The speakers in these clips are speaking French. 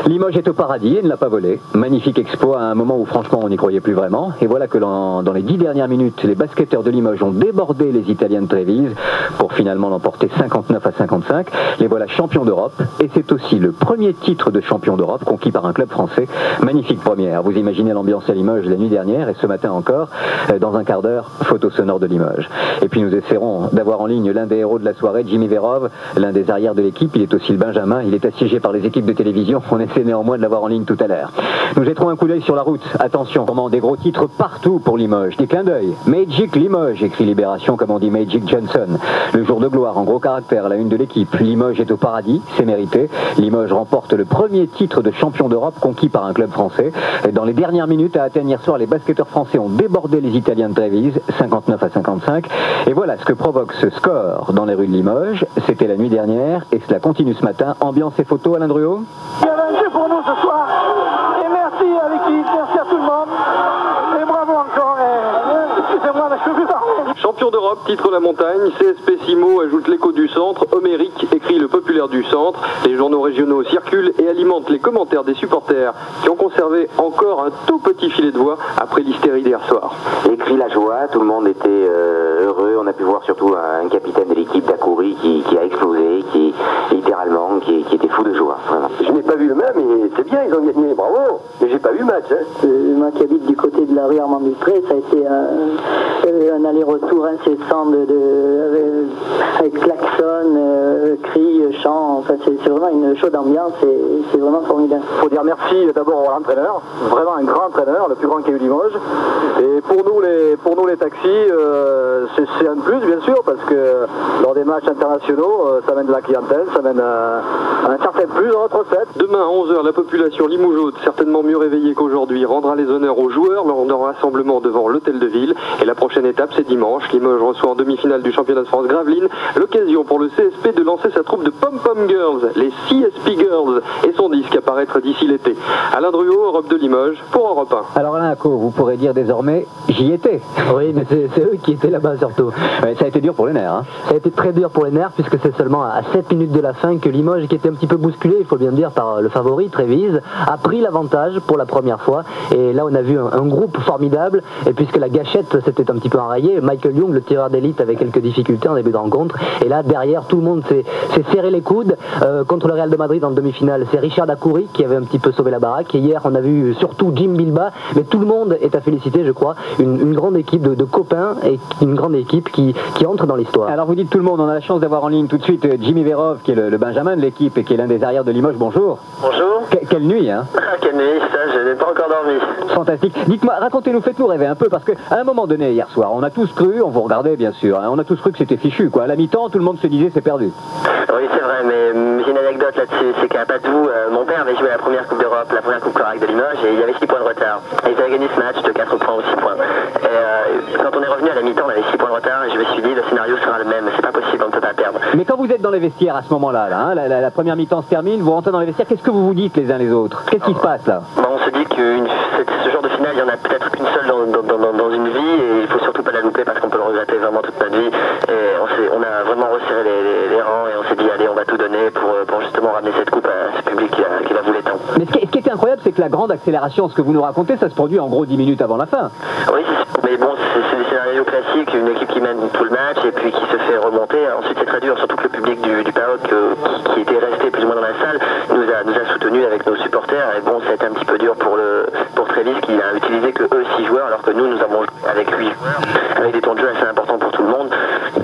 Limoges est au paradis et ne l'a pas volé. Magnifique exploit à un moment où franchement on n'y croyait plus vraiment. Et voilà que dans les 10 dernières minutes, les basketteurs de Limoges ont débordé les Italiens de Trévise pour finalement l'emporter 59-55. Les voilà champions d'Europe et c'est aussi le premier titre de champion d'Europe conquis par un club français. Magnifique première. Vous imaginez l'ambiance à Limoges la nuit dernière et ce matin encore, dans un quart d'heure, photo sonore de Limoges. Et puis nous essaierons d'avoir en ligne l'un des héros de la soirée, Jimmy Verov, l'un des arrières de l'équipe. Il est aussi le Benjamin. Il est assiégé par les équipes de télévision. On essaie néanmoins de l'avoir en ligne tout à l'heure. Nous jetterons un coup d'œil sur la route. Attention, vraiment des gros titres partout pour Limoges. Des clins d'œil. Magic Limoges, écrit Libération, comme on dit Magic Johnson. Le jour de gloire, en gros caractère, la une de l'équipe. Limoges est au paradis, c'est mérité. Limoges remporte le premier titre de champion d'Europe conquis par un club français. Et dans les dernières minutes à Athènes hier soir, les basketteurs français ont débordé les Italiens de Trévise, 59-55. Et voilà ce que provoque ce score dans les rues de Limoges. C'était la nuit dernière et cela continue ce matin. Ambiance et photos, Alain Druot. Il y avait un jeu pour nous ce soir. Et merci à l'équipe, merci à tout le monde. Et bravo encore. Excusez-moi, mais je peux plus parler. Champion d'Europe, titre la montagne, CSP Simo ajoute l'écho du centre, Homérique écrit le populaire du centre, les journaux régionaux circulent et alimentent les commentaires des supporters qui ont conservé encore un tout petit filet de voix après l'hystérie d'hier soir. Écrit la joie, tout le monde était heureux, on a pu voir surtout un capitaine de l'équipe d'Akouri qui a explosé, qui était fou de joie, vraiment. Je n'ai pas vu le même et c'est bien, ils ont gagné, bravo, mais j'ai pas vu le match. Moi qui habite du côté de la rue Armand-Dupré, ça a été un aller-retour incessant avec klaxon, cris, chants, enfin c'est vraiment une chaude ambiance et c'est vraiment formidable. Il faut dire merci d'abord à l'entraîneur, vraiment un grand entraîneur, le plus grand qu'il y a eu Limoges. Et pour nous les taxis, c'est un plus bien sûr, parce que lors des matchs internationaux, ça mène de la clientèle, ça mène un certain plus dans notre recette. Demain à 11h, la population limougeaute, certainement mieux réveillée qu'aujourd'hui, rendra les honneurs aux joueurs lors d'un rassemblement devant l'hôtel de ville. Et la prochaine étape, c'est dimanche. Limoges reçoit en demi-finale du championnat de France Gravelines l'occasion pour le CSP de lancer sa troupe de Pom-Pom Girls, les CSP Girls, et son disque à paraître d'ici l'été. Alain Druot, Europe de Limoges, pour Europe 1. Alors Alain Acco, vous pourrez dire désormais, j'y étais. Oui, mais c'est eux qui étaient là-bas surtout. Ouais, ça a été dur pour les nerfs. Hein. Ça a été très dur pour les nerfs puisque c'est seulement à 7 minutes de la fin que Limoges, qui était un petit peu bousculé, il faut bien dire, par le favori Trévise, a pris l'avantage pour la première fois. Et là, on a vu un groupe formidable. Et puisque la gâchette s'était un petit peu enrayée, Michael Young, le tireur d'élite, avait quelques difficultés en début de rencontre. Et là, derrière, tout le monde s'est serré les coudes. Contre le Real de Madrid en demi-finale, c'est Richard Akouri qui avait un petit peu sauvé la baraque. Et hier, on a vu surtout Jim Bilba. Mais tout le monde est à féliciter, je crois. Une grande équipe de copains et une grande équipe qui entre dans l'histoire. Alors vous dites tout le monde, on a la chance d'avoir en ligne tout de suite Jimmy Verov, qui est le Benjamin de l'équipe et qui est l'un des arrières de Limoges. Bonjour. Bonjour. Quelle nuit, hein. Quelle nuit, ça, je n'ai pas encore dormi. Fantastique. Dites-moi, racontez-nous, faites-nous rêver un peu, parce qu'à un moment donné, hier soir, on a tous cru, on vous regardait bien sûr, hein, on a tous cru que c'était fichu, quoi. À la mi-temps, tout le monde se disait c'est perdu. Oui, c'est vrai, mais j'ai une anecdote là-dessus, c'est qu'à Padoue, mon père avait joué la première Coupe d'Europe, la première Coupe Corac de Limoges, et il y avait 6 points de retard. Et ils avaient gagné ce match de 4 points ou 6 points. Et quand on est revenu à la mi-temps, on avait 6 points de retard, et je me suis dit, le scénario sera le même, c'est pas possible, on ne peut pas perdre. Mais quand vous êtes dans les vestiaires à ce moment-là, là, hein, la première mi-temps se termine, vous rentrez dans les vestiaires, qu'est-ce que vous vous dites les uns les autres? Qu'est-ce qui se passe là? On se dit que ce genre de finale, il y en a peut-être qu'une seule dans une vie, et il faut surtout pas la louper parce qu'on peut le regretter vraiment toute notre vie. Et on a vraiment resserré les rangs et on s'est dit, allez, on va tout donner pour justement ramener cette coupe à ce public qui la voulait tant. Mais ce qui était incroyable, c'est que la grande accélération, ce que vous nous racontez, ça se produit en gros 10 minutes avant la fin. Oui, mais bon, c'est des scénarios classiques, une équipe qui mène tout le match et puis qui se fait remonter. Ensuite, c'est très dur, surtout que le public du PAOK qui était resté plus ou moins dans la salle nous a soutenus avec nos supporters. Et bon, ça a été un petit peu dur pour Trévise qui a utilisé que eux 6 joueurs alors que nous avons joué avec 8 joueurs, avec des temps de jeu assez importants pour tout le monde.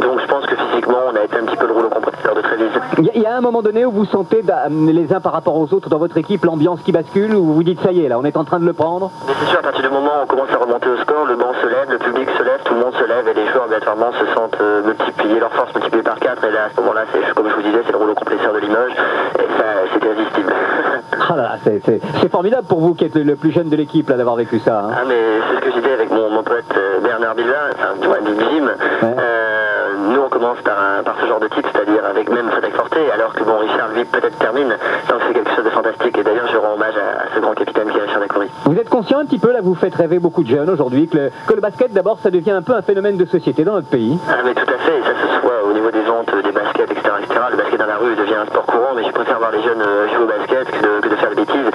Donc je pense que physiquement, on a été un petit peu le rouleau compresseur de Trévise. Il y a un moment donné où vous sentez les uns par rapport aux autres dans votre équipe l'ambiance qui bascule, où vous vous dites ça y est, là on est en train de le prendre? Mais c'est sûr, à partir du moment où on commence à remonter au score, le banc se lève, le public se lève, tout le monde se lève et les joueurs obligatoirement se sentent multiplier leur force multipliée par 4 et là à ce moment-là, comme je vous disais, c'est le rouleau compresseur de Limoges et ça c'était irrésistible. Ah là là, c'est formidable pour vous qui êtes le plus jeune de l'équipe là d'avoir vécu ça. Hein. Ah mais c'est ce que je disais avec mon pote Bernard Bilva, enfin du moins Jim. Ouais. Nous on commence par ce genre de titre, c'est-à-dire avec même Frédéric Forté, alors que bon Richard lui peut-être termine, donc c'est quelque chose de fantastique et d'ailleurs je rends hommage à ce grand capitaine qui est Richard Akouri. Vous êtes conscient un petit peu, là vous faites rêver beaucoup de jeunes aujourd'hui, que le basket d'abord ça devient un peu un phénomène de société dans notre pays? Ah mais tout à fait, et ça se soit au niveau des ventes, des baskets, etc. Le basket dans la rue devient un sport courant, mais je préfère voir les jeunes jouer au basket que de faire des bêtises.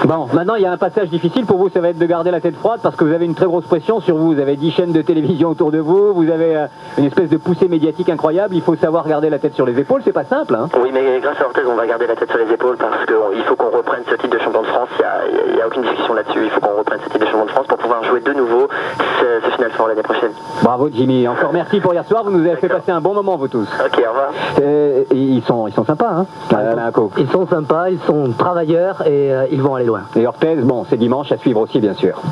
Bon, maintenant il y a un passage difficile pour vous, ça va être de garder la tête froide parce que vous avez une très grosse pression sur vous. Vous avez 10 chaînes de télévision autour de vous, vous avez une espèce de poussée médiatique incroyable. Il faut savoir garder la tête sur les épaules, c'est pas simple. Hein. Oui, mais grâce à Orthez, on va garder la tête sur les épaules parce qu'il faut qu'on reprenne ce titre de champion de France. Il n'y a aucune discussion là-dessus. Il faut qu'on reprenne ce titre de champion de France pour pouvoir jouer de nouveau ce Final Four l'année prochaine. Bravo Jimmy, encore merci pour hier soir. Vous nous avez fait passer un bon moment, vous tous. Ok, au revoir. Ils sont sympas, hein. Ils sont sympas, ils sont travailleurs et ils vont aller loin. Et Orthez, bon, c'est dimanche à suivre aussi, bien sûr.